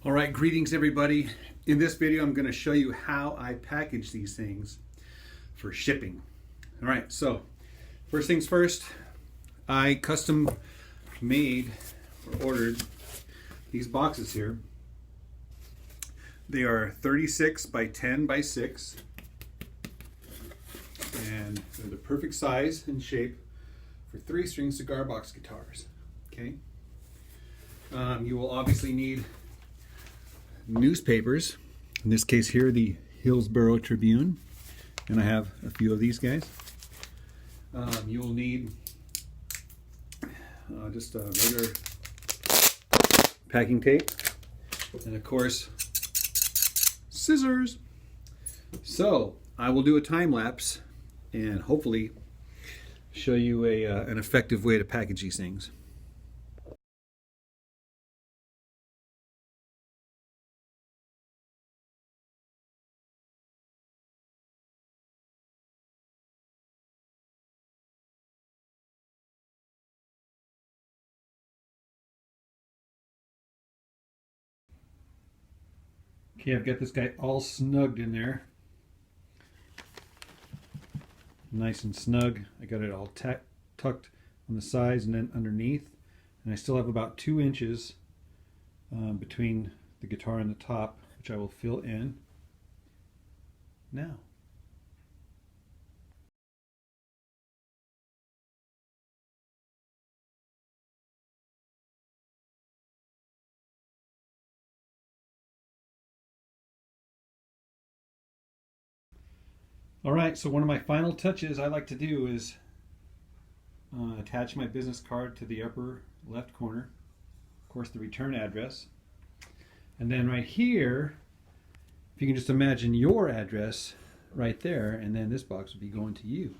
All right, greetings everybody. In this video, I'm going to show you how I package these things for shipping. All right, so first things first, I custom made or ordered these boxes here. They are 36 by 10 by 6, and they're the perfect size and shape for 3-string cigar box guitars. Okay. You will obviously need newspapers. In this case here, the Hillsborough Tribune, and I have a few of these guys. You will need just a regular packing tape, and of course scissors. So I will do a time lapse and hopefully show you an effective way to package these things. Okay, I've got this guy all snugged in there. Nice and snug. I got it all tucked on the sides and then underneath. And I still have about 2 inches between the guitar and the top, which I will fill in now. All right, so one of my final touches I like to do is attach my business card to the upper left corner. Of course, the return address. And then right here, if you can just imagine your address right there, and then this box would be going to you.